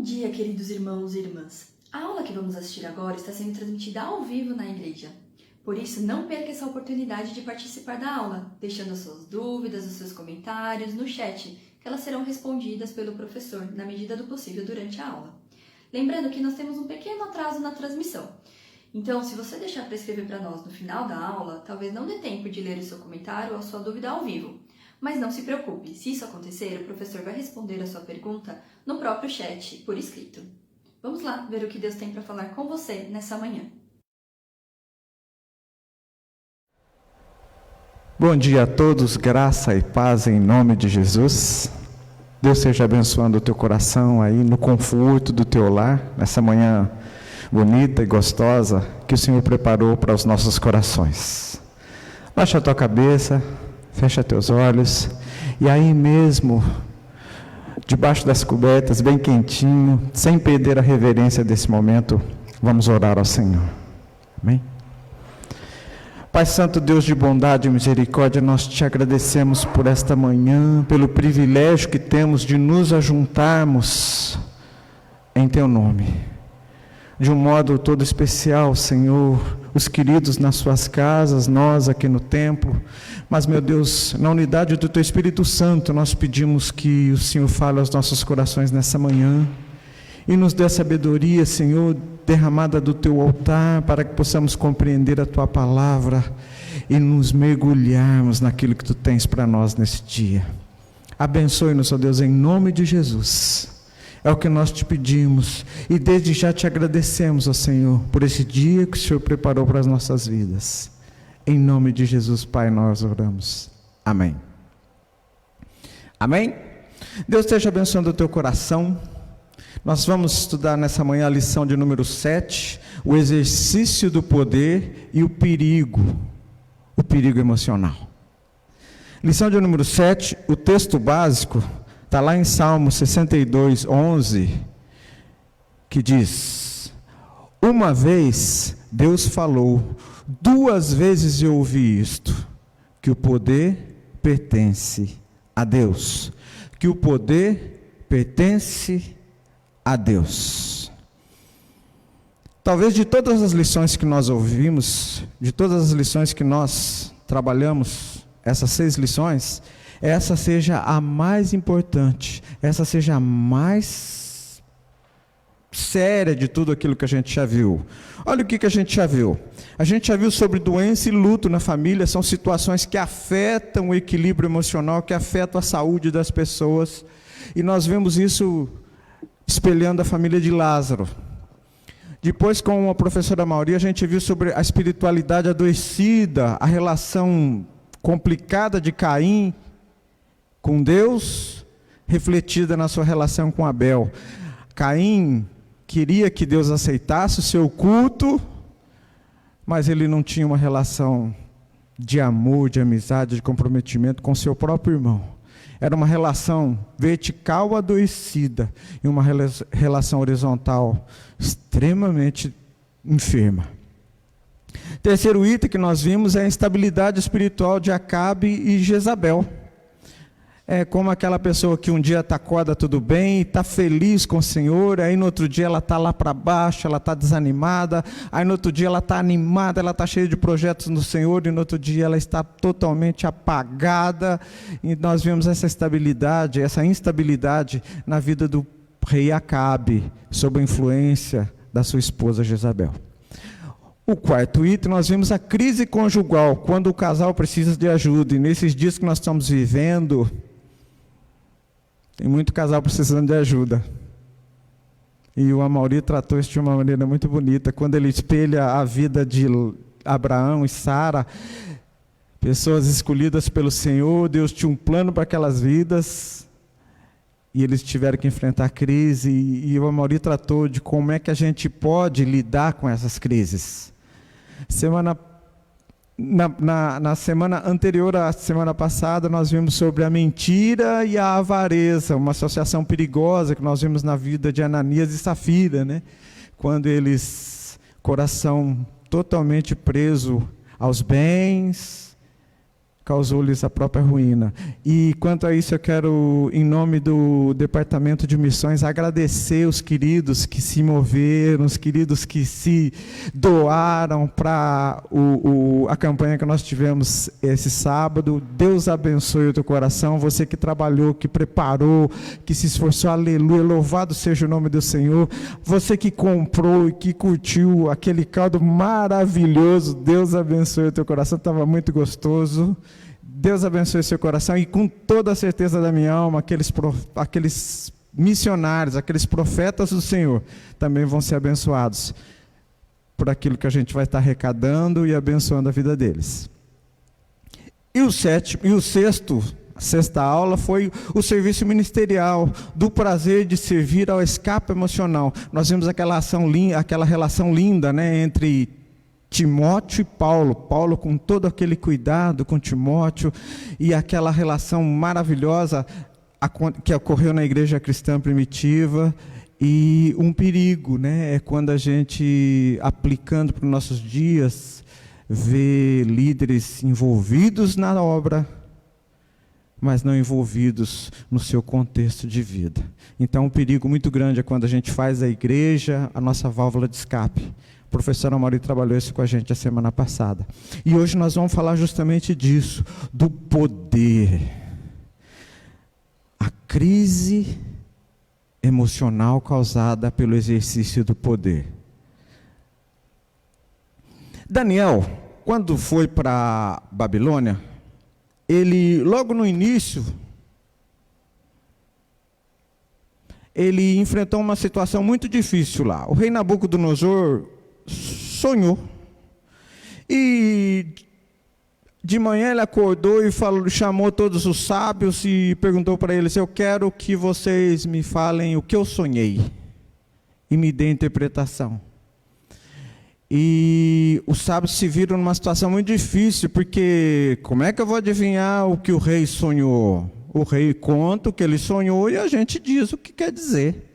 dia, queridos irmãos e irmãs! A aula que vamos assistir agora está sendo transmitida ao vivo na igreja. Por isso, não perca essa oportunidade de participar da aula, deixando as suas dúvidas, os seus comentários no chat, que elas serão respondidas pelo professor na medida do possível durante a aula. Lembrando que nós temos um pequeno atraso na transmissão. Então, se você deixar para escrever para nós no final da aula, talvez não dê tempo de ler o seu comentário ou a sua dúvida ao vivo. Mas não se preocupe, se isso acontecer, o professor vai responder a sua pergunta no próprio chat, por escrito. Vamos lá ver o que Deus tem para falar com você nessa manhã. Bom dia a todos, graça e paz em nome de Jesus. Deus seja abençoando o teu coração aí, no conforto do teu lar, nessa manhã bonita e gostosa que o Senhor preparou para os nossos corações. Baixa a tua cabeça, fecha teus olhos e aí mesmo, debaixo das cobertas, bem quentinho, sem perder a reverência desse momento, vamos orar ao Senhor. Amém? Pai Santo, Deus de bondade e misericórdia, nós te agradecemos por esta manhã, pelo privilégio que temos de nos ajuntarmos em teu nome. De um modo todo especial, Senhor, os queridos nas suas casas, nós aqui no templo, mas, meu Deus, na unidade do teu Espírito Santo, nós pedimos que o Senhor fale aos nossos corações nessa manhã e nos dê a sabedoria, Senhor, derramada do teu altar, para que possamos compreender a tua palavra e nos mergulharmos naquilo que tu tens para nós nesse dia. Abençoe-nos, ó Deus, em nome de Jesus. É o que nós te pedimos e desde já te agradecemos, ó Senhor, por esse dia que o Senhor preparou para as nossas vidas. Em nome de Jesus, Pai, nós oramos. Amém. Amém? Deus esteja abençoando o teu coração. Nós vamos estudar nessa manhã a lição de número 7, o exercício do poder e o perigo emocional. Lição de número 7, o texto básico está lá em Salmo 62, 11, que diz: uma vez Deus falou, 2 vezes eu ouvi isto, que o poder pertence a Deus, que o poder pertence a Deus. Talvez de todas as lições que nós ouvimos, de todas as lições que nós trabalhamos, essas 6 lições, essa seja a mais importante, essa seja a mais séria de tudo aquilo que a gente já viu. Olha o que a gente já viu. A gente já viu sobre doença e luto na família, são situações que afetam o equilíbrio emocional, que afetam a saúde das pessoas, e nós vemos isso espelhando a família de Lázaro. Depois, com a professora Mauri, a gente viu sobre a espiritualidade adoecida, a relação complicada de Caim com Deus, refletida na sua relação com Abel. Caim queria que Deus aceitasse o seu culto, mas ele não tinha uma relação de amor, de amizade, de comprometimento com seu próprio irmão. Era uma relação vertical adoecida e uma relação horizontal extremamente enferma. Terceiro item que nós vimos é a instabilidade espiritual de Acabe e Jezabel. É como aquela pessoa que um dia acorda tudo bem, está feliz com o Senhor, aí no outro dia ela está lá para baixo, ela está desanimada, aí no outro dia ela está animada, ela está cheia de projetos no Senhor, e no outro dia ela está totalmente apagada, e nós vemos essa instabilidade na vida do rei Acabe, sob a influência da sua esposa Jezabel. O quarto item, nós vimos a crise conjugal, quando o casal precisa de ajuda, e nesses dias que nós estamos vivendo, tem muito casal precisando de ajuda. E o Amauri tratou isso de uma maneira muito bonita, quando ele espelha a vida de Abraão e Sara, pessoas escolhidas pelo Senhor. Deus tinha um plano para aquelas vidas, e eles tiveram que enfrentar crise, e o Amauri tratou de como é que a gente pode lidar com essas crises. Na semana anterior à semana passada, nós vimos sobre a mentira e a avareza, uma associação perigosa que nós vimos na vida de Ananias e Safira, né? Quando eles, coração totalmente preso aos bens, causou-lhes a própria ruína. E quanto a isso, eu quero, em nome do Departamento de Missões, agradecer os queridos que se moveram, os queridos que se doaram para a campanha que nós tivemos esse sábado. Deus abençoe o teu coração, você que trabalhou, que preparou, que se esforçou, aleluia, louvado seja o nome do Senhor. Você que comprou e que curtiu aquele caldo maravilhoso, Deus abençoe o teu coração, estava muito gostoso. Deus abençoe seu coração e com toda a certeza da minha alma, aqueles missionários, aqueles profetas do Senhor, também vão ser abençoados por aquilo que a gente vai estar arrecadando e abençoando a vida deles. E a sexta aula foi o serviço ministerial, do prazer de servir ao escape emocional. Nós vimos aquela relação linda, né, entre Timóteo e Paulo, Paulo com todo aquele cuidado com Timóteo, e aquela relação maravilhosa que ocorreu na igreja cristã primitiva. E um perigo, né, é quando a gente, aplicando para os nossos dias, vê líderes envolvidos na obra, mas não envolvidos no seu contexto de vida. Então um perigo muito grande é quando a gente faz da igreja a nossa válvula de escape. O professor Amaury trabalhou isso com a gente a semana passada. E hoje nós vamos falar justamente disso, do poder. A crise emocional causada pelo exercício do poder. Daniel, quando foi para Babilônia, ele, logo no início, ele enfrentou uma situação muito difícil lá. O rei Nabucodonosor sonhou, e de manhã ele acordou e chamou todos os sábios e perguntou para eles: eu quero que vocês me falem o que eu sonhei e me dê interpretação. E os sábios se viram numa situação muito difícil, porque como é que eu vou adivinhar o que o rei sonhou? O rei conta o que ele sonhou e a gente diz o que quer dizer.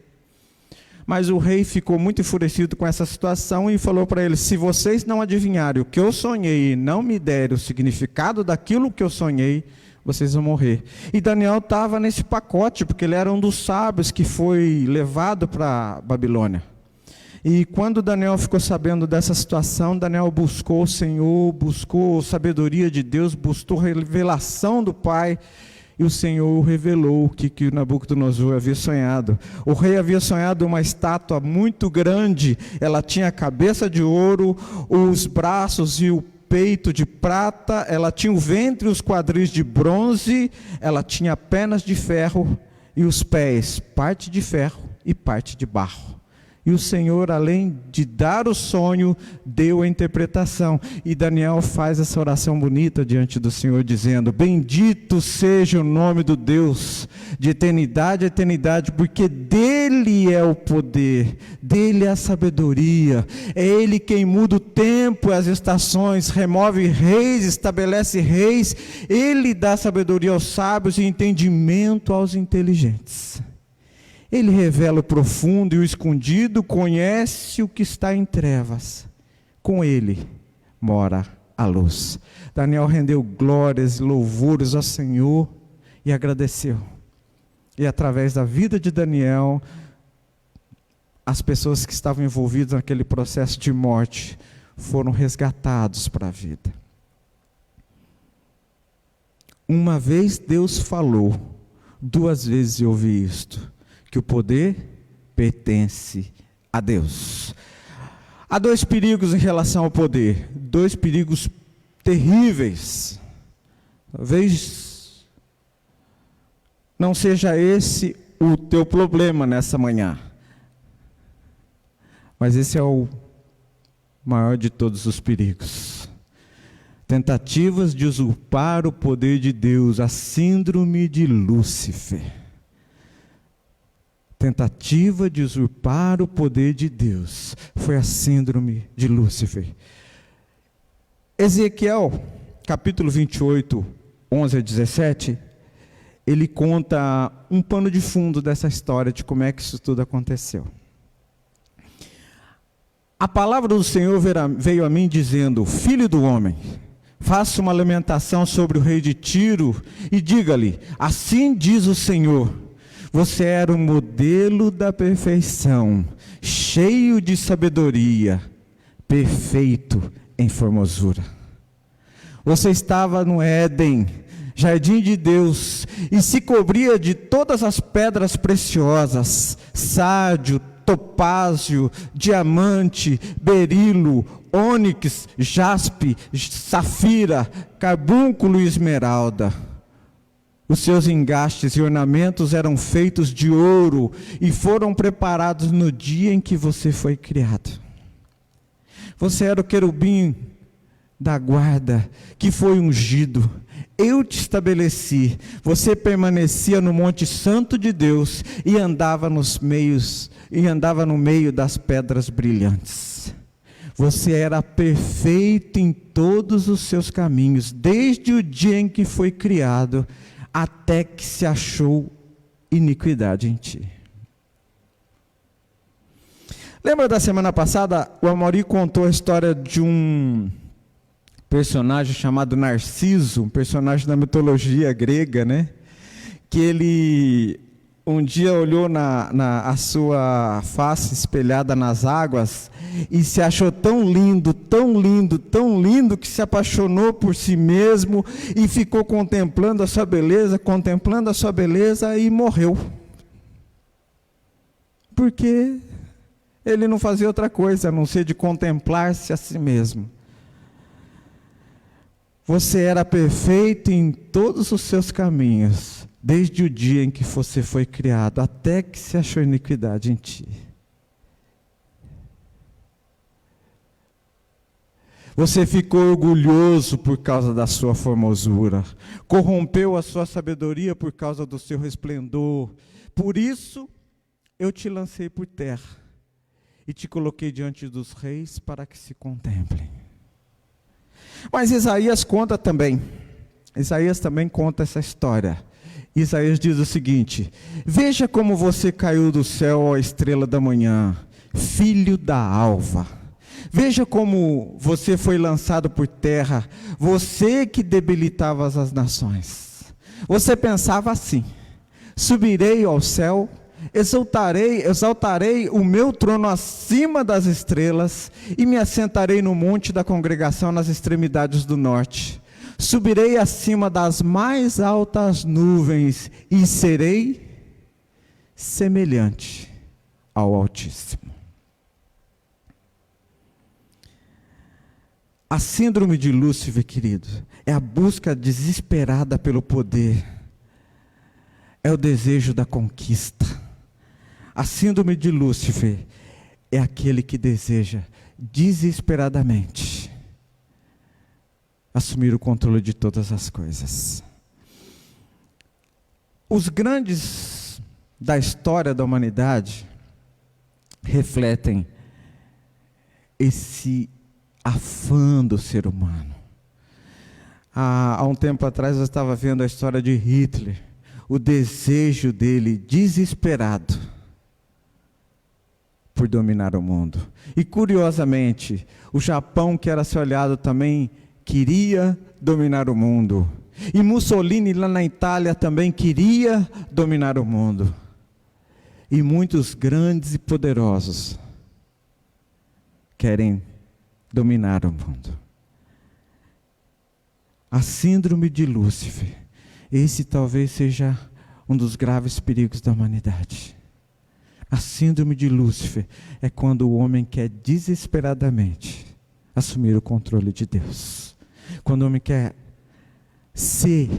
Mas o rei ficou muito enfurecido com essa situação e falou para eles: se vocês não adivinharem o que eu sonhei e não me derem o significado daquilo que eu sonhei, vocês vão morrer. E Daniel estava nesse pacote, porque ele era um dos sábios que foi levado para Babilônia. E quando Daniel ficou sabendo dessa situação, Daniel buscou o Senhor, buscou sabedoria de Deus, buscou revelação do Pai. E o Senhor revelou o que o Nabucodonosor havia sonhado. O rei havia sonhado uma estátua muito grande. Ela tinha a cabeça de ouro, os braços e o peito de prata. Ela tinha o ventre e os quadris de bronze. Ela tinha pernas de ferro e os pés, parte de ferro e parte de barro. E o Senhor, além de dar o sonho, deu a interpretação. E Daniel faz essa oração bonita diante do Senhor, dizendo: bendito seja o nome do Deus, de eternidade a eternidade, porque dele é o poder, dele é a sabedoria. É ele quem muda o tempo e as estações, remove reis, estabelece reis. Ele dá sabedoria aos sábios e entendimento aos inteligentes. Ele revela o profundo e o escondido, conhece o que está em trevas. Com ele mora a luz. Daniel rendeu glórias e louvores ao Senhor e agradeceu. E através da vida de Daniel, as pessoas que estavam envolvidas naquele processo de morte foram resgatados para a vida. Uma vez Deus falou, duas vezes eu ouvi isto: que o poder pertence a Deus. Há dois perigos em relação ao poder, dois perigos terríveis. Talvez não seja esse o teu problema nessa manhã, mas esse é o maior de todos os perigos. Tentativas de usurpar o poder de Deus, a síndrome de Lúcifer. Tentativa de usurpar o poder de Deus foi a síndrome de Lúcifer. Ezequiel, capítulo 28, 11 a 17, ele conta um pano de fundo dessa história, de como é que isso tudo aconteceu. A palavra do Senhor veio a mim dizendo: filho do homem, faça uma lamentação sobre o rei de Tiro e diga-lhe: assim diz o Senhor, você era o modelo da perfeição, cheio de sabedoria, perfeito em formosura. Você estava no Éden, jardim de Deus, e se cobria de todas as pedras preciosas, sárdio, topázio, diamante, berilo, ônix, jaspe, safira, carbúnculo e esmeralda. Os seus engastes e ornamentos eram feitos de ouro e foram preparados no dia em que você foi criado. Você era o querubim da guarda que foi ungido. Eu te estabeleci. Você permanecia no Monte Santo de Deus e andava no meio das pedras brilhantes. Você era perfeito em todos os seus caminhos, desde o dia em que foi criado, até que se achou iniquidade em ti. Lembra da semana passada, o Amaury contou a história de um personagem chamado Narciso, um personagem da mitologia grega, né? Que ele um dia olhou a sua face espelhada nas águas e se achou tão lindo, tão lindo, tão lindo, que se apaixonou por si mesmo e ficou contemplando a sua beleza e morreu. Porque ele não fazia outra coisa a não ser de contemplar-se a si mesmo. Você era perfeito em todos os seus caminhos, desde o dia em que você foi criado, até que se achou iniquidade em ti. Você ficou orgulhoso por causa da sua formosura, corrompeu a sua sabedoria por causa do seu resplendor. Por isso, eu te lancei por terra e te coloquei diante dos reis para que se contemplem. Mas Isaías também conta essa história. Isaías diz o seguinte: veja como você caiu do céu, ó estrela da manhã, filho da alva. Veja como você foi lançado por terra, você que debilitava as nações. Você pensava assim: subirei ao céu, exaltarei o meu trono acima das estrelas e me assentarei no monte da congregação nas extremidades do norte. Subirei acima das mais altas nuvens e serei semelhante ao Altíssimo. A síndrome de Lúcifer, querido, é a busca desesperada pelo poder, é o desejo da conquista. A síndrome de Lúcifer é aquele que deseja desesperadamente assumir o controle de todas as coisas. Os grandes da história da humanidade refletem esse afã do ser humano. Há um tempo atrás eu estava vendo a história de Hitler, o desejo dele desesperado por dominar o mundo. E curiosamente, o Japão, que era ser olhado, também queria dominar o mundo. E Mussolini lá na Itália também queria dominar o mundo. E muitos grandes e poderosos querem dominar o mundo. A síndrome de Lúcifer, esse talvez seja um dos graves perigos da humanidade. A síndrome de Lúcifer é quando o homem quer desesperadamente assumir o controle de Deus. Quando o homem quer ser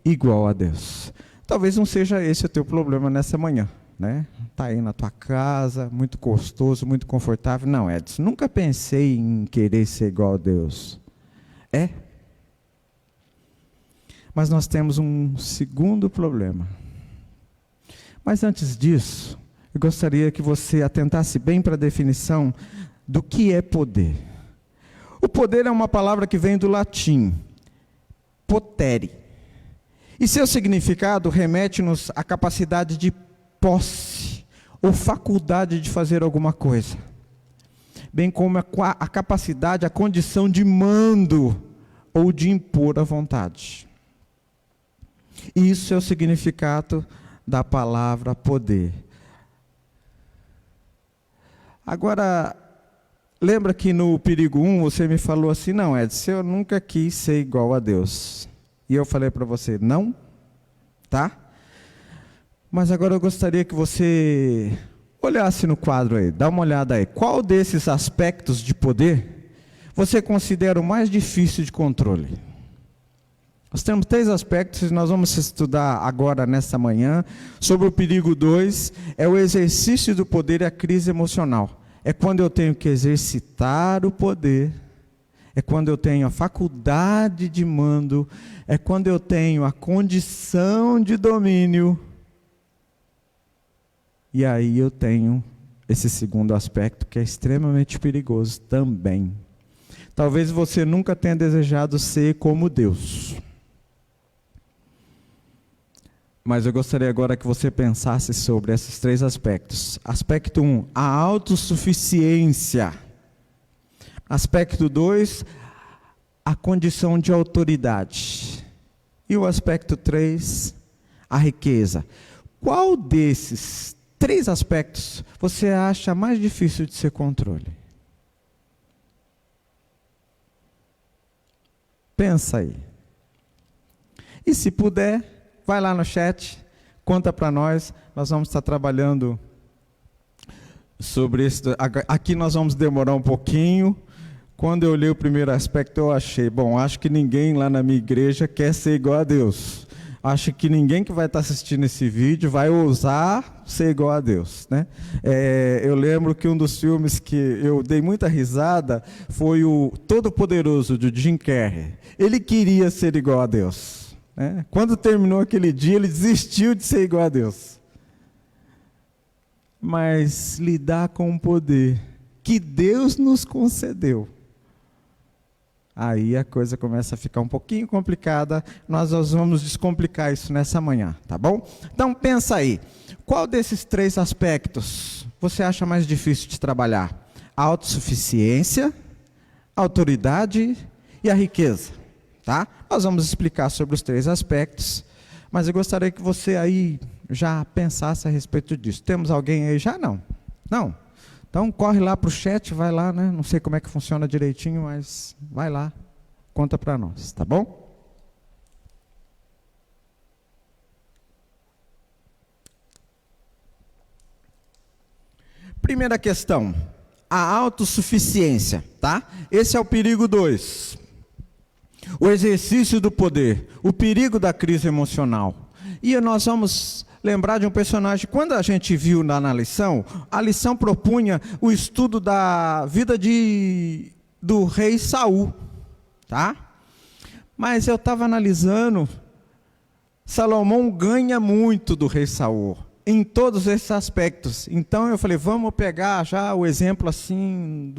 igual a Deus. Talvez não seja esse o teu problema nessa manhã, né? Está aí na tua casa, muito gostoso, muito confortável. Não, Edson, nunca pensei em querer ser igual a Deus. É? Mas nós temos um segundo problema. Mas antes disso, eu gostaria que você atentasse bem para a definição do que é poder. O poder é uma palavra que vem do latim, potere. E seu significado remete-nos à capacidade de posse, ou faculdade de fazer alguma coisa. Bem como a capacidade, a condição de mando ou de impor a vontade. Isso é o significado da palavra poder. Agora, lembra que no perigo 1 você me falou assim, não, Edson, eu nunca quis ser igual a Deus. E eu falei para você, não, tá? Mas agora eu gostaria que você olhasse no quadro aí, dá uma olhada aí. Qual desses aspectos de poder você considera o mais difícil de controle? Nós temos 3 aspectos e nós vamos estudar agora, nesta manhã, sobre o perigo 2, é o exercício do poder e a crise emocional. É quando eu tenho que exercitar o poder, é quando eu tenho a faculdade de mando, é quando eu tenho a condição de domínio. E aí eu tenho esse segundo aspecto que é extremamente perigoso também. Talvez você nunca tenha desejado ser como Deus. Mas eu gostaria agora que você pensasse sobre esses 3 aspectos. Aspecto 1, a autossuficiência. Aspecto 2, a condição de autoridade. E o aspecto 3, a riqueza. Qual desses 3 aspectos você acha mais difícil de ser controle? Pensa aí. E se puder, vai lá no chat, conta para nós. Nós vamos estar trabalhando sobre isso. Aqui nós vamos demorar um pouquinho. Quando eu olhei o primeiro aspecto, eu achei, bom, acho que ninguém lá na minha igreja quer ser igual a Deus. Acho que ninguém que vai estar assistindo esse vídeo vai ousar ser igual a Deus, né? Eu lembro que um dos filmes que eu dei muita risada foi o Todo-Poderoso, de Jim Carrey. Ele queria ser igual a Deus, né? Quando terminou aquele dia, ele desistiu de ser igual a Deus. Mas lidar com o poder que Deus nos concedeu, aí a coisa começa a ficar um pouquinho complicada. Nós vamos descomplicar isso nessa manhã, tá bom? Então pensa aí, qual desses 3 aspectos você acha mais difícil de trabalhar? A autossuficiência, a autoridade e a riqueza, tá? Nós vamos explicar sobre os 3 aspectos, mas eu gostaria que você aí já pensasse a respeito disso. Temos alguém aí já? Não? Não? Então corre lá para o chat, vai lá, né? Não sei como é que funciona direitinho, mas vai lá, conta para nós, tá bom? Primeira questão, a autossuficiência, tá? Esse é o perigo 2. O exercício do poder, o perigo da crise emocional. E nós vamos lembrar de um personagem, quando a gente viu na lição, a lição propunha o estudo da vida do rei Saul, tá? Mas eu estava analisando, Salomão ganha muito do rei Saul, em todos esses aspectos. Então eu falei, vamos pegar já o exemplo assim,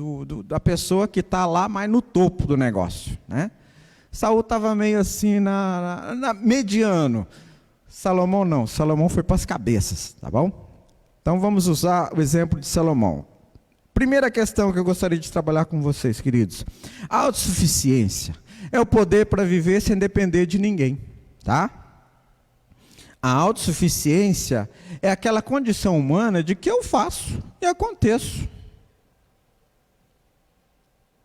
da pessoa que está lá mais no topo do negócio, né? Saul estava meio assim, mediano. Salomão não, Salomão foi para as cabeças, tá bom? Então vamos usar o exemplo de Salomão. Primeira questão que eu gostaria de trabalhar com vocês, queridos. A autossuficiência é o poder para viver sem depender de ninguém, tá? A autossuficiência é aquela condição humana de que eu faço e aconteço.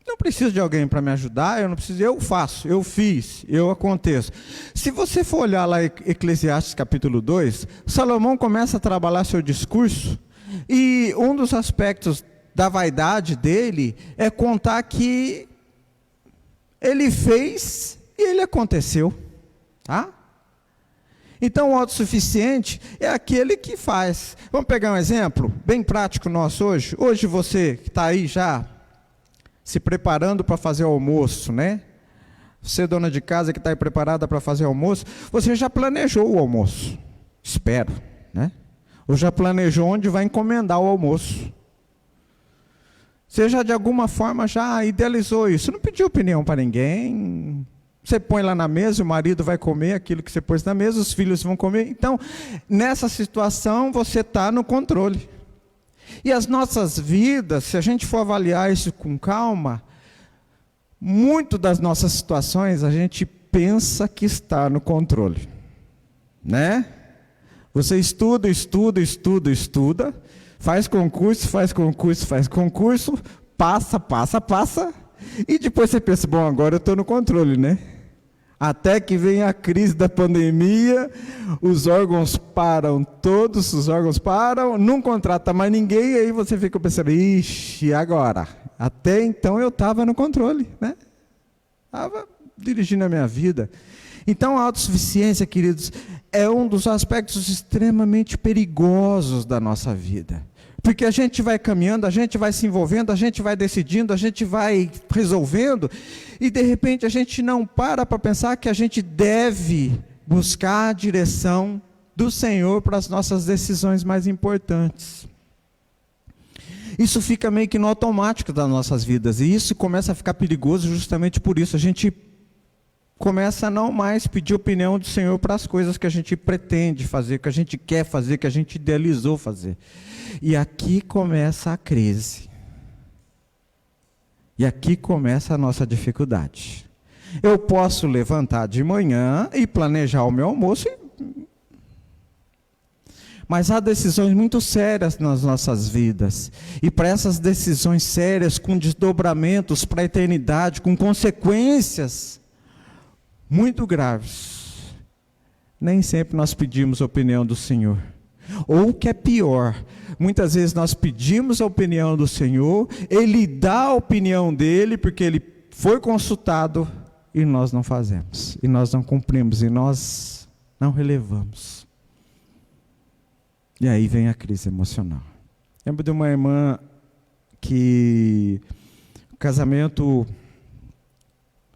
Não preciso de alguém para me ajudar, eu faço, eu fiz, eu aconteço. Se você for olhar lá em Eclesiastes capítulo 2, Salomão começa a trabalhar seu discurso, e um dos aspectos da vaidade dele é contar que ele fez e ele aconteceu, tá? Então o autossuficiente é aquele que faz. Vamos pegar um exemplo bem prático nosso hoje. Hoje você que está aí já se preparando para fazer o almoço, né? Você, dona de casa que está aí preparada para fazer o almoço, você já planejou o almoço, espero, né? Ou já planejou onde vai encomendar o almoço. Você já de alguma forma já idealizou isso, não pediu opinião para ninguém. Você põe lá na mesa, o marido vai comer aquilo que você pôs na mesa, os filhos vão comer. Então, nessa situação, você está no controle. E as nossas vidas, se a gente for avaliar isso com calma, Muito das nossas situações a gente pensa que está no controle, né? Você estuda, faz concurso, passa, e depois você pensa, bom, agora eu estou no controle, né? Até que vem a crise da pandemia, os órgãos param, não contrata mais ninguém, e aí você fica pensando, ixi, agora? Até então eu estava no controle, né? Estava dirigindo a minha vida. Então a autossuficiência, queridos, é um dos aspectos extremamente perigosos da nossa vida. Porque a gente vai caminhando, a gente vai se envolvendo, a gente vai decidindo, a gente vai resolvendo, e de repente a gente não para pensar que a gente deve buscar a direção do Senhor para as nossas decisões mais importantes. Isso fica meio que no automático das nossas vidas, e isso começa a ficar perigoso justamente por isso. A gente começa a não mais pedir opinião do Senhor para as coisas que a gente pretende fazer, que a gente quer fazer, que a gente idealizou fazer. E aqui começa a crise. E aqui começa a nossa dificuldade. Eu posso levantar de manhã e planejar o meu almoço, mas há decisões muito sérias nas nossas vidas. E para essas decisões sérias, com desdobramentos para a eternidade, com consequências muito graves, nem sempre nós pedimos a opinião do Senhor. Ou o que é pior, muitas vezes nós pedimos a opinião do Senhor, Ele dá a opinião dEle, porque Ele foi consultado, e nós não fazemos, e nós não cumprimos, e nós não relevamos. E aí vem a crise emocional. Lembro de uma irmã que o casamento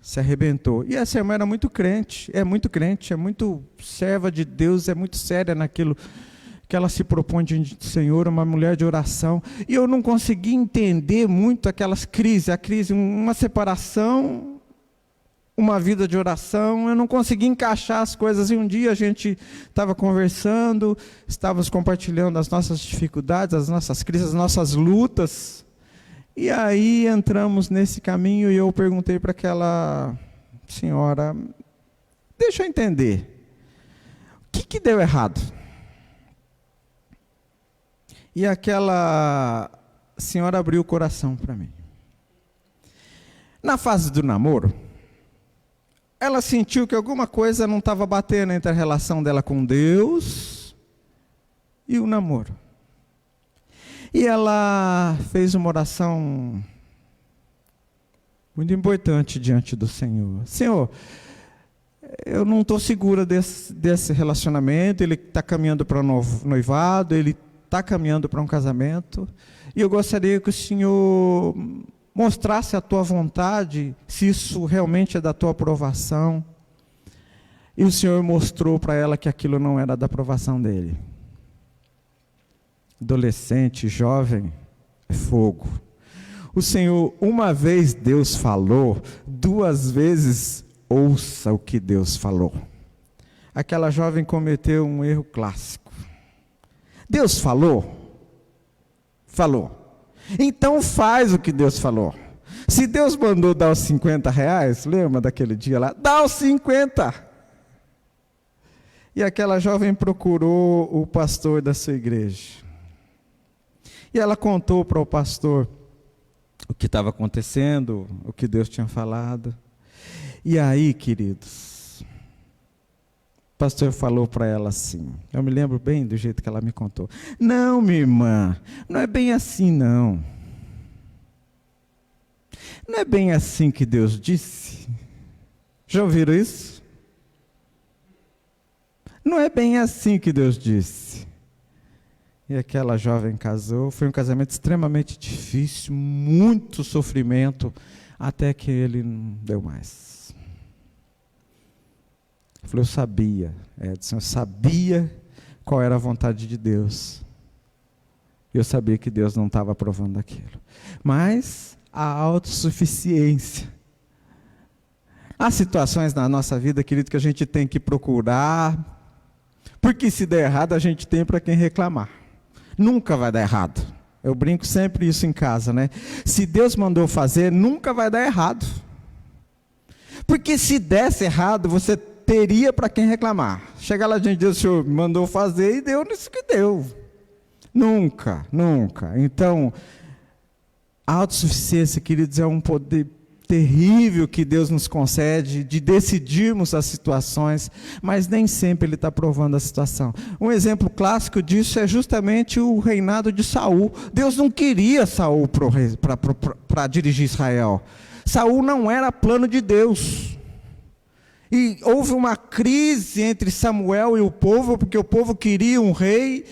se arrebentou. E essa irmã era muito crente, é muito serva de Deus, é muito séria naquilo que ela se propõe diante do Senhor, uma mulher de oração. E eu não consegui entender muito aquelas crises, uma separação, uma vida de oração, eu não consegui encaixar as coisas. E um dia a gente estava conversando, estávamos compartilhando as nossas dificuldades, as nossas crises, as nossas lutas. E aí entramos nesse caminho e eu perguntei para aquela senhora, deixa eu entender, o que deu errado? E aquela senhora abriu o coração para mim. Na fase do namoro, ela sentiu que alguma coisa não estava batendo entre a relação dela com Deus e o namoro. E ela fez uma oração muito importante diante do Senhor. Senhor, eu não estou segura desse relacionamento, ele está caminhando para um noivado, ele está caminhando para um casamento, e eu gostaria que o Senhor mostrasse a tua vontade, se isso realmente é da tua aprovação. E o Senhor mostrou para ela que aquilo não era da aprovação dele. Adolescente, jovem, é fogo. O Senhor, uma vez Deus falou, duas vezes ouça o que Deus falou. Aquela jovem cometeu um erro clássico. Deus falou? Falou. Então faz o que Deus falou. Se Deus mandou dar os R$50, lembra daquele dia lá? Dá os 50. E aquela jovem procurou o pastor da sua igreja. E ela contou para o pastor o que estava acontecendo, o que Deus tinha falado. E aí, queridos, o pastor falou para ela assim, eu me lembro bem do jeito que ela me contou. Não, minha irmã, não é bem assim não. Não é bem assim que Deus disse. Já ouviram isso? Não é bem assim que Deus disse. E aquela jovem casou, foi um casamento extremamente difícil, muito sofrimento, até que ele não deu mais. Ele falou, eu sabia, Edson, eu sabia qual era a vontade de Deus. Eu sabia que Deus não estava aprovando aquilo. Mas a autossuficiência. Há situações na nossa vida, querido, que a gente tem que procurar, porque se der errado, a gente tem para quem reclamar. Nunca vai dar errado. Eu brinco sempre isso em casa, né? Se Deus mandou fazer, nunca vai dar errado. Porque se desse errado, você teria para quem reclamar. Chegar lá diante de Deus, o Senhor mandou fazer e deu nisso que deu. Nunca, nunca. Então, a autossuficiência, queridos, é um poder terrível que Deus nos concede de decidirmos as situações, mas nem sempre Ele está provando a situação. Um exemplo clássico disso é justamente o reinado de Saul. Deus não queria Saul para dirigir Israel. Saul não era plano de Deus. E houve uma crise entre Samuel e o povo, porque o povo queria um rei,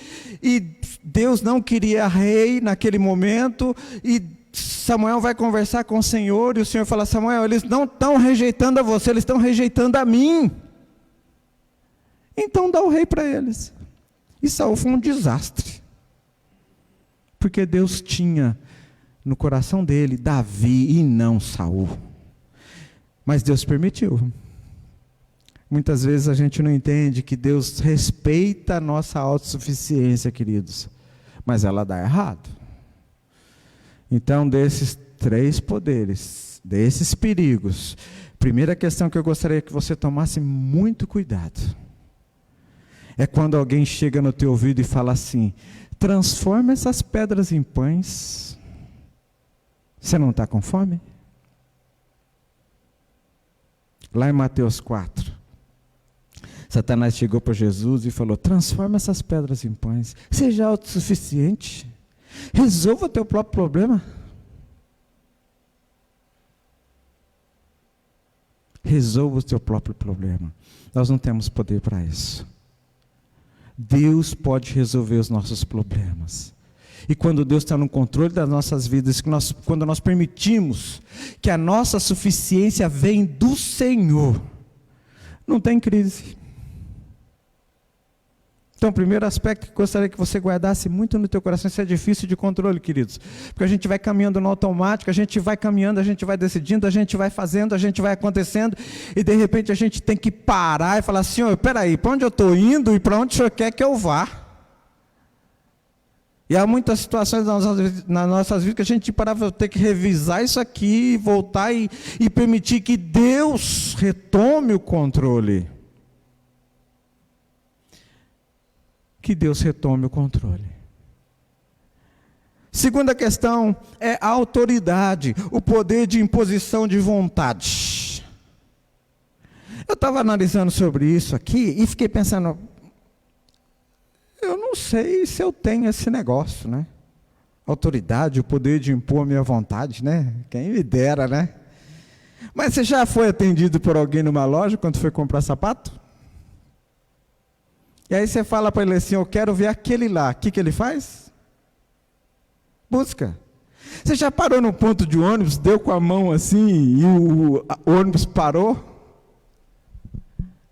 e Deus não queria rei naquele momento, e Samuel vai conversar com o Senhor, e o Senhor fala: Samuel, eles não estão rejeitando a você, eles estão rejeitando a mim. Então dá o rei para eles. E Saul foi um desastre. Porque Deus tinha no coração dele Davi e não Saul. Mas Deus permitiu. Muitas vezes a gente não entende que Deus respeita a nossa autossuficiência, queridos. Mas ela dá errado. Então, desses 3 poderes, desses perigos, primeira questão que eu gostaria que você tomasse muito cuidado, é quando alguém chega no teu ouvido e fala assim: transforma essas pedras em pães. Você não está com fome? Lá em Mateus 4, Satanás chegou para Jesus e falou: transforma essas pedras em pães, seja autossuficiente. Resolva o teu próprio problema. Resolva o teu próprio problema. Nós não temos poder para isso. Deus pode resolver os nossos problemas. E quando Deus está no controle das nossas vidas, quando nós permitimos que a nossa suficiência vem do Senhor, não tem crise. Então, o primeiro aspecto que eu gostaria que você guardasse muito no teu coração, isso é difícil de controle, queridos. Porque a gente vai caminhando no automático, a gente vai caminhando, a gente vai decidindo, a gente vai fazendo, a gente vai acontecendo, e de repente a gente tem que parar e falar: Senhor, peraí, para onde eu estou indo e para onde o Senhor quer que eu vá? E há muitas situações nas nossas vidas que a gente parava ter que revisar isso aqui, voltar e permitir que Deus retome o controle. Que Deus retome o controle. Segunda questão é a autoridade, o poder de imposição de vontade. Eu estava analisando sobre isso aqui e fiquei pensando, eu não sei se eu tenho esse negócio, né? Autoridade, o poder de impor a minha vontade, né? Quem me dera, né? Mas você já foi atendido por alguém numa loja quando foi comprar sapato? E aí você fala para ele assim: eu quero ver aquele lá. O que ele faz? Busca. Você já parou no ponto de ônibus, deu com a mão assim e o ônibus parou?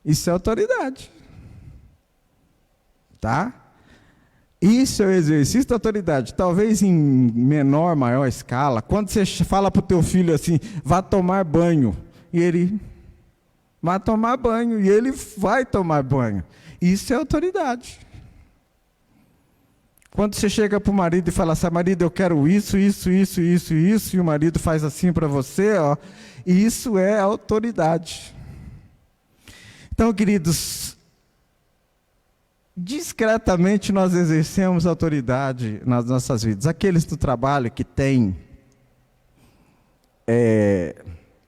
Isso é autoridade. Tá? Isso é o exercício da autoridade. Talvez em menor, maior escala. Quando você fala para o teu filho assim: vá tomar banho. E ele vai tomar banho. E ele vai tomar banho. Isso é autoridade. Quando você chega para o marido e fala assim: marido, eu quero isso, isso, isso, isso, isso, e o marido faz assim para você, ó, isso é autoridade. Então, queridos, discretamente nós exercemos autoridade nas nossas vidas. Aqueles do trabalho que têm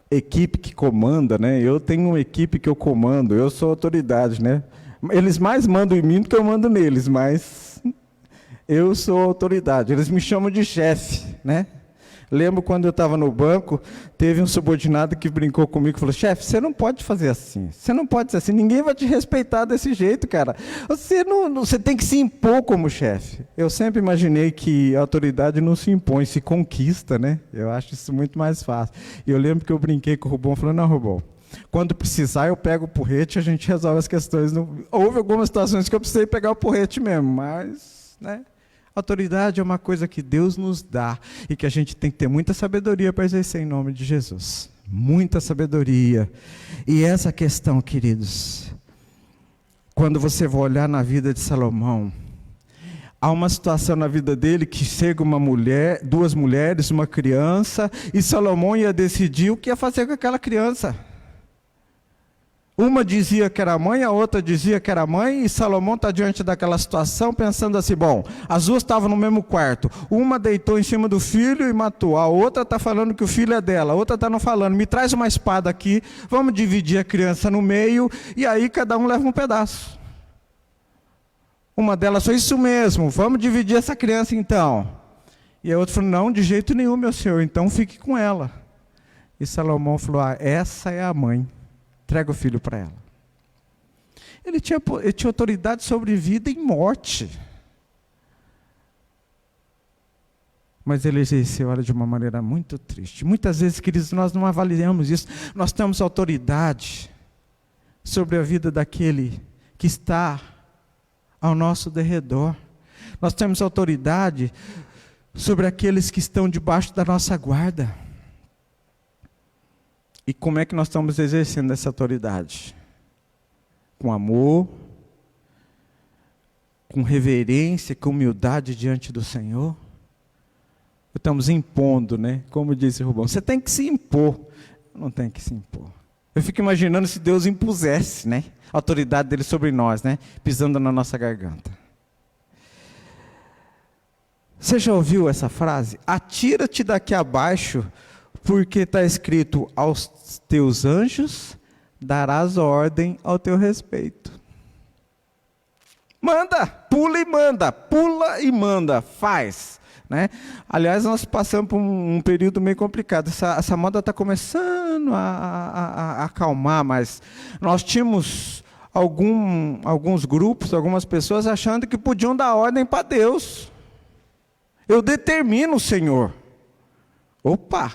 equipe que comanda, né? Eu tenho uma equipe que eu comando, eu sou autoridade, né? Eles mais mandam em mim do que eu mando neles, mas eu sou autoridade. Eles me chamam de chefe, né? Lembro quando eu estava no banco, teve um subordinado que brincou comigo e falou: chefe, você não pode fazer assim, você não pode ser assim, ninguém vai te respeitar desse jeito, cara. Você tem que se impor como chefe. Eu sempre imaginei que a autoridade não se impõe, se conquista, né? Eu acho isso muito mais fácil. E eu lembro que eu brinquei com o Rubão, falando: não, Rubão, quando precisar eu pego o porrete e a gente resolve as questões. Houve algumas situações que eu precisei pegar o porrete mesmo, mas, né? Autoridade é uma coisa que Deus nos dá e que a gente tem que ter muita sabedoria para exercer em nome de Jesus. Muita sabedoria. E essa questão, queridos, quando você vai olhar na vida de Salomão, há uma situação na vida dele que chega uma mulher, 2 mulheres, uma criança, e Salomão ia decidir o que ia fazer com aquela criança. Uma dizia que era mãe, a outra dizia que era mãe, e Salomão está diante daquela situação pensando assim, bom, as duas estavam no mesmo quarto, uma deitou em cima do filho e matou, a outra está falando que o filho é dela, a outra está não falando, me traz uma espada aqui, vamos dividir a criança no meio, e aí cada um leva um pedaço. Uma delas falou, isso mesmo, vamos dividir essa criança então. E a outra falou, não, de jeito nenhum, meu senhor, então fique com ela. E Salomão falou, essa é a mãe. Entrega o filho para ela. Ele tinha autoridade sobre vida e morte. Mas ele exerceu ela de uma maneira muito triste. Muitas vezes, queridos, nós não avaliamos isso. Nós temos autoridade sobre a vida daquele que está ao nosso derredor. Nós temos autoridade sobre aqueles que estão debaixo da nossa guarda. E como é que nós estamos exercendo essa autoridade? Com amor, com reverência, com humildade diante do Senhor? Estamos impondo, né? Como disse o Rubão, você tem que se impor. Não tem que se impor. Eu fico imaginando se Deus impusesse, né? A autoridade dele sobre nós, né? Pisando na nossa garganta. Você já ouviu essa frase? Atira-te daqui abaixo, porque está escrito, aos teus anjos darás ordem ao teu respeito. Manda, pula e manda, faz. Né? Aliás, nós passamos por um período meio complicado. Essa moda está começando a acalmar, mas nós tínhamos alguns grupos, algumas pessoas achando que podiam dar ordem para Deus. Eu determino, Senhor. Opa!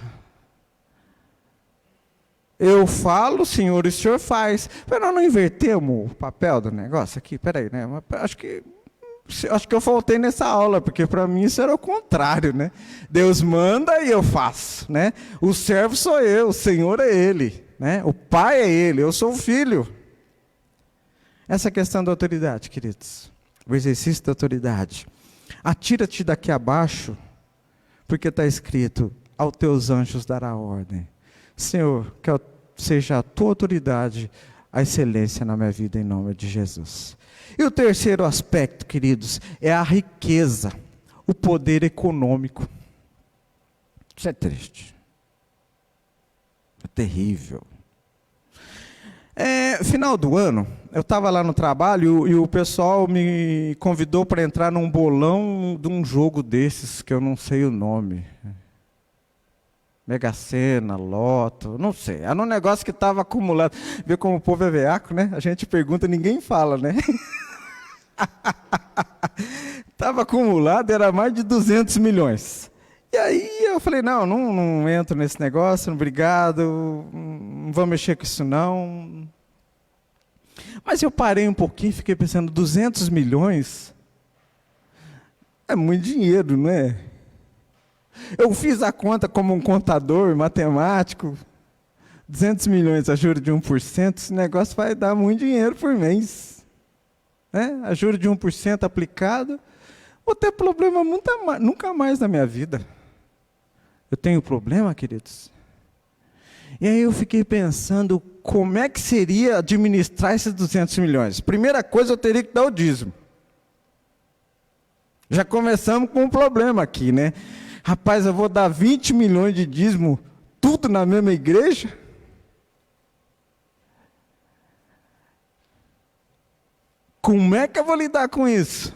Eu falo, Senhor, e o Senhor faz. Mas nós não invertemos o papel do negócio aqui? Peraí, né? Acho que eu faltei nessa aula, porque para mim isso era o contrário, né? Deus manda e eu faço, né? O servo sou eu, o Senhor é Ele, né? O Pai é Ele, eu sou o Filho. Essa questão da autoridade, queridos, o exercício da autoridade. Atira-te daqui abaixo, porque está escrito, aos teus anjos dará ordem. Senhor, que seja a tua autoridade, a excelência na minha vida, em nome de Jesus. E o terceiro aspecto, queridos, é a riqueza, o poder econômico. Isso é triste. É terrível. Final do ano, eu estava lá no trabalho e o pessoal me convidou para entrar num bolão de um jogo desses, que eu não sei o nome. Mega Sena, Loto, não sei. Era um negócio que estava acumulado. Vê como o povo é veaco, né? A gente pergunta, ninguém fala, né? Estava acumulado, era mais de 200 milhões. E aí eu falei, não entro nesse negócio, obrigado, não vou mexer com isso não. Mas eu parei um pouquinho e fiquei pensando, 200 milhões é muito dinheiro, não é? Eu fiz a conta como um contador, matemático, 200 milhões a juros de 1%, esse negócio vai dar muito dinheiro por mês. Né? A juros de 1% aplicado, vou ter problema nunca mais na minha vida. Eu tenho problema, queridos? E aí eu fiquei pensando, como é que seria administrar esses 200 milhões? Primeira coisa, eu teria que dar o dízimo. Já começamos com um problema aqui, né? Rapaz, eu vou dar 20 milhões de dízimo, tudo na mesma igreja? Como é que eu vou lidar com isso?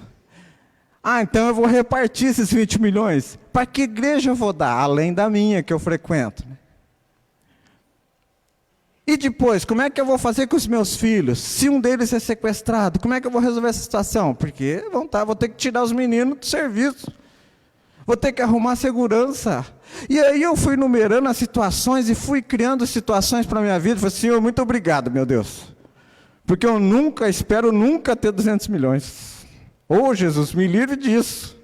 Então eu vou repartir esses 20 milhões. Para que igreja eu vou dar? Além da minha, que eu frequento. E depois, como é que eu vou fazer com os meus filhos? Se um deles é sequestrado, como é que eu vou resolver essa situação? Porque vou ter que tirar os meninos do serviço. Vou ter que arrumar segurança. E aí eu fui numerando as situações e fui criando situações para a minha vida. Falei, Senhor, muito obrigado, meu Deus. Porque eu espero nunca ter 200 milhões. Jesus, me livre disso.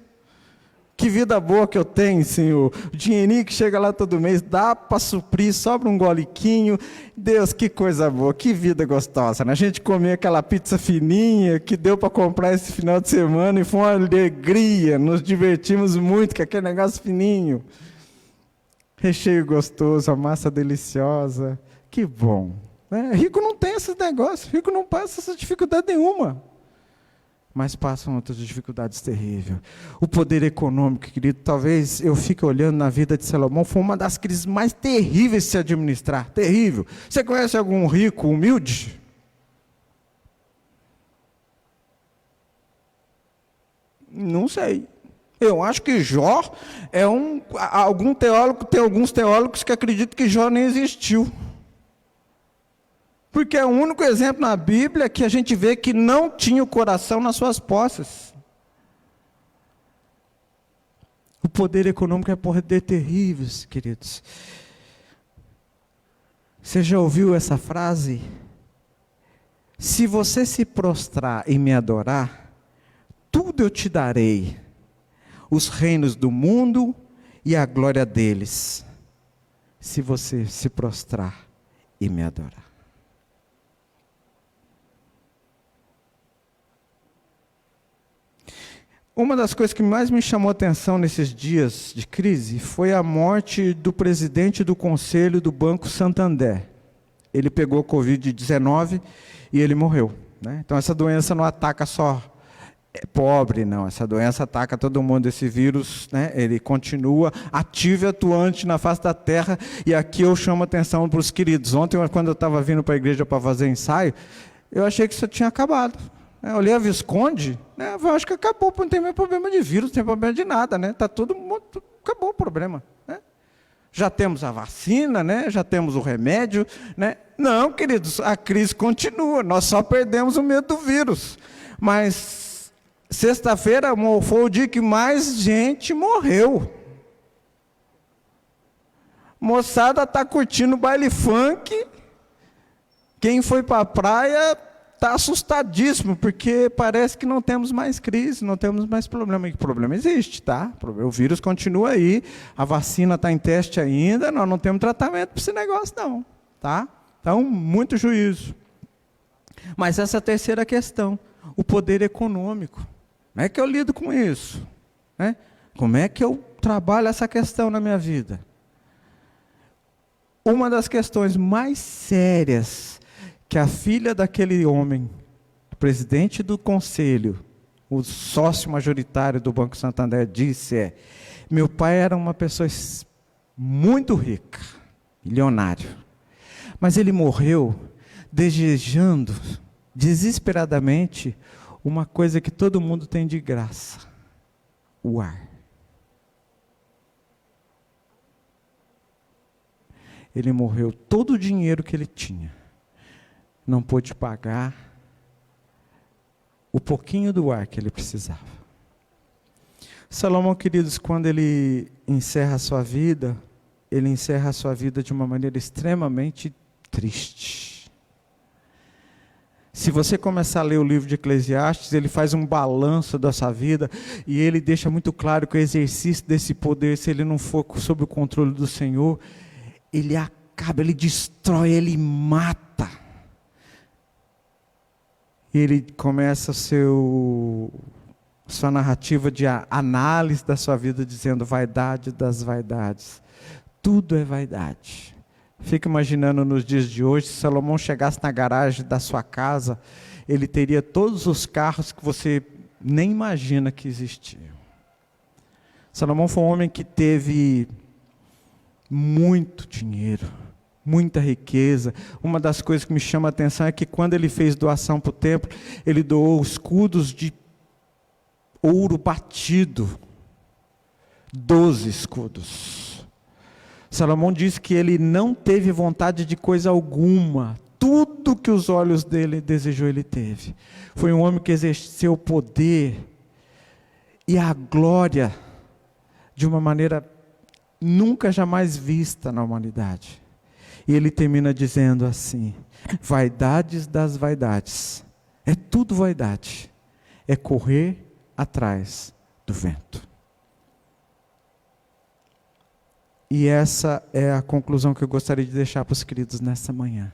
Que vida boa que eu tenho, Senhor. O dinheirinho que chega lá todo mês, dá para suprir, sobra um goliquinho. Deus, que coisa boa, que vida gostosa. Né? A gente comeu aquela pizza fininha que deu para comprar esse final de semana e foi uma alegria. Nos divertimos muito com aquele negócio fininho. Recheio gostoso, a massa deliciosa. Que bom. Rico não tem esses negócios, rico não passa essa dificuldade nenhuma. Mas passam outras dificuldades terríveis. O poder econômico, querido, talvez eu fique olhando na vida de Salomão, foi uma das crises mais terríveis de se administrar. Terrível. Você conhece algum rico humilde? Não sei. Eu acho que Jó é tem alguns teólogos que acreditam que Jó nem existiu. Porque é o único exemplo na Bíblia que a gente vê que não tinha o coração nas suas posses. O poder econômico é poder terrível, queridos. Você já ouviu essa frase? Se você se prostrar e me adorar, tudo eu te darei, os reinos do mundo e a glória deles, se você se prostrar e me adorar. Uma das coisas que mais me chamou a atenção nesses dias de crise foi a morte do presidente do Conselho do Banco Santander. Ele pegou Covid-19 e ele morreu. Então essa doença não ataca só pobre, não. Essa doença ataca todo mundo. Esse vírus, ele continua ativo e atuante na face da terra. E aqui eu chamo a atenção para os queridos. Ontem, quando eu estava vindo para a igreja para fazer ensaio, eu achei que isso tinha acabado. Eu olhei a Visconde, eu acho que acabou, não tem mais problema de vírus, não tem problema de nada, Tá acabou o problema, Já temos a vacina, já temos o remédio, Não, queridos, a crise continua, nós só perdemos o medo do vírus. Mas sexta-feira foi o dia que mais gente morreu. Moçada está curtindo baile funk, quem foi para a praia está assustadíssimo, porque parece que não temos mais crise, não temos mais problema. E o problema existe, tá? O vírus continua aí, a vacina está em teste ainda, nós não temos tratamento para esse negócio não, tá? Então, muito juízo. Mas essa é a terceira questão, o poder econômico. Como é que eu lido com isso? Como é que eu trabalho essa questão na minha vida? Uma das questões mais sérias que a filha daquele homem, o presidente do conselho, o sócio majoritário do Banco Santander, disse meu pai era uma pessoa muito rica, milionário, mas ele morreu desejando desesperadamente uma coisa que todo mundo tem de graça, o ar. Ele morreu, todo o dinheiro que ele tinha, não pôde pagar o pouquinho do ar que ele precisava. Salomão, queridos, quando ele encerra a sua vida, ele encerra a sua vida de uma maneira extremamente triste. Se você começar a ler o livro de Eclesiastes, ele faz um balanço da sua vida, e ele deixa muito claro que o exercício desse poder, se ele não for sob o controle do Senhor, ele acaba, ele destrói, ele mata. Ele começa sua narrativa de análise da sua vida, dizendo vaidade das vaidades. Tudo é vaidade. Fica imaginando nos dias de hoje, se Salomão chegasse na garagem da sua casa, ele teria todos os carros que você nem imagina que existiam. Salomão foi um homem que teve muito dinheiro, muita riqueza. Uma das coisas que me chama a atenção é que quando ele fez doação para o templo, ele doou escudos de ouro batido, 12 escudos. Salomão diz que ele não teve vontade de coisa alguma, tudo que os olhos dele desejou ele teve. Foi um homem que exerceu o poder e a glória de uma maneira nunca jamais vista na humanidade. E ele termina dizendo assim: vaidades das vaidades, é tudo vaidade, é correr atrás do vento. E essa é a conclusão que eu gostaria de deixar para os queridos nessa manhã.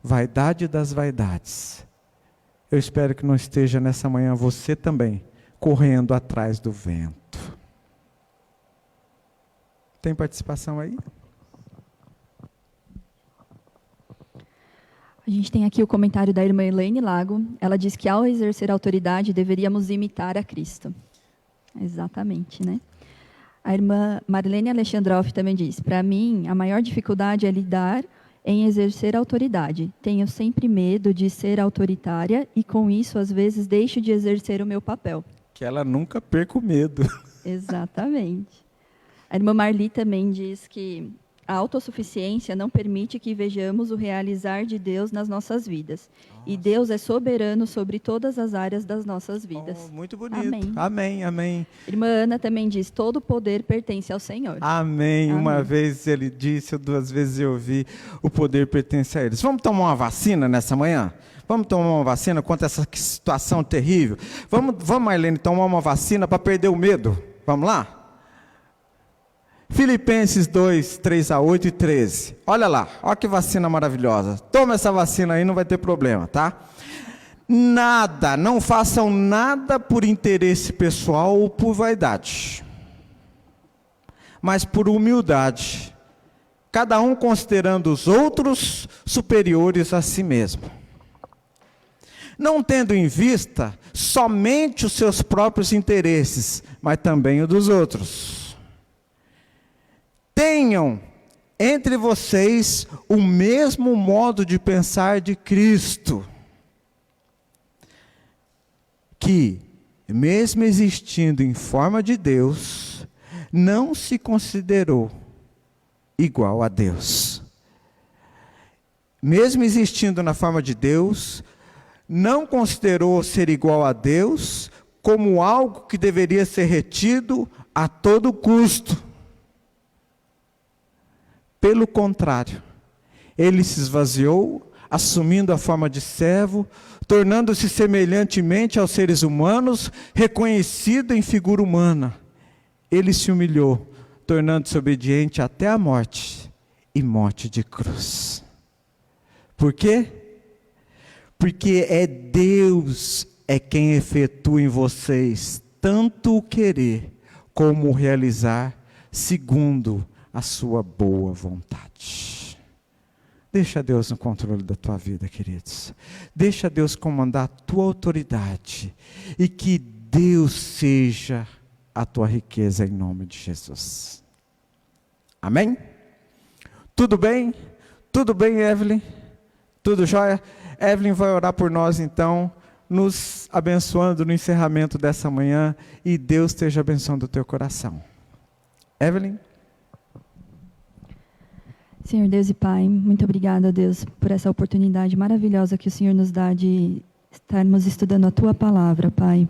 Vaidade das vaidades. Eu espero que não esteja nessa manhã você também correndo atrás do vento. Tem participação aí? A gente tem aqui o comentário da irmã Elaine Lago. Ela diz que, ao exercer autoridade, deveríamos imitar a Cristo. Exatamente, né? A irmã Marlene Alexandroff também diz: para mim, a maior dificuldade é lidar em exercer autoridade. Tenho sempre medo de ser autoritária e, com isso, às vezes, deixo de exercer o meu papel. Que ela nunca perca o medo. Exatamente. A irmã Marli também diz que a autossuficiência não permite que vejamos o realizar de Deus nas nossas vidas. Nossa. E Deus é soberano sobre todas as áreas das nossas vidas. Muito bonito. Amém. Amém, amém. Irmã Ana também diz: todo poder pertence ao Senhor. Amém. Uma vez ele disse, 2 vezes eu ouvi: o poder pertence a eles. Vamos tomar uma vacina nessa manhã? Vamos tomar uma vacina contra essa situação terrível? Vamos, Marlene, tomar uma vacina para perder o medo? Vamos lá? Filipenses 2, 3-8 e 13. Olha lá, olha que vacina maravilhosa. Toma essa vacina aí, não vai ter problema, tá? Nada, não façam nada por interesse pessoal ou por vaidade, mas por humildade, cada um considerando os outros superiores a si mesmo, não tendo em vista somente os seus próprios interesses, mas também o dos outros. Tenham entre vocês o mesmo modo de pensar de Cristo, que, mesmo existindo em forma de Deus, não se considerou igual a Deus. Mesmo existindo na forma de Deus, não considerou ser igual a Deus como algo que deveria ser retido a todo custo. Pelo contrário, ele se esvaziou, assumindo a forma de servo, tornando-se semelhantemente aos seres humanos, reconhecido em figura humana. Ele se humilhou, tornando-se obediente até a morte, e morte de cruz. Por quê? Porque é Deus quem efetua em vocês tanto o querer como o realizar, segundo a sua boa vontade. Deixa Deus no controle da tua vida, queridos. Deixa Deus comandar a tua autoridade. E que Deus seja a tua riqueza em nome de Jesus. Amém? Tudo bem? Tudo bem, Evelyn? Tudo jóia? Evelyn vai orar por nós então, nos abençoando no encerramento dessa manhã. E Deus esteja abençoando o teu coração. Evelyn? Senhor Deus e Pai, muito obrigada, Deus, por essa oportunidade maravilhosa que o Senhor nos dá de estarmos estudando a Tua Palavra, Pai.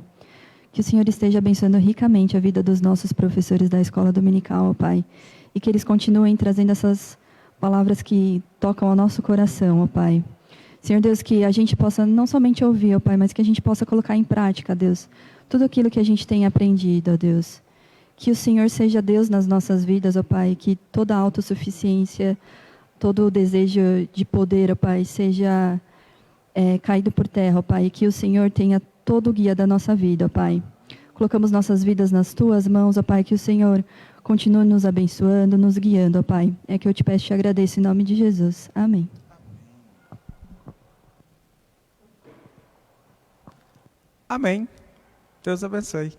Que o Senhor esteja abençoando ricamente a vida dos nossos professores da Escola Dominical, Pai. E que eles continuem trazendo essas palavras que tocam ao nosso coração, ó Pai. Senhor Deus, que a gente possa não somente ouvir, ó Pai, mas que a gente possa colocar em prática, Deus, tudo aquilo que a gente tem aprendido, ó Deus. Que o Senhor seja Deus nas nossas vidas, ó Pai, que toda a autossuficiência, todo o desejo de poder, ó Pai, seja caído por terra, ó Pai, e que o Senhor tenha todo o guia da nossa vida, ó Pai. Colocamos nossas vidas nas Tuas mãos, ó Pai, que o Senhor continue nos abençoando, nos guiando, ó Pai. É que eu te peço e te agradeço em nome de Jesus. Amém. Amém. Deus abençoe.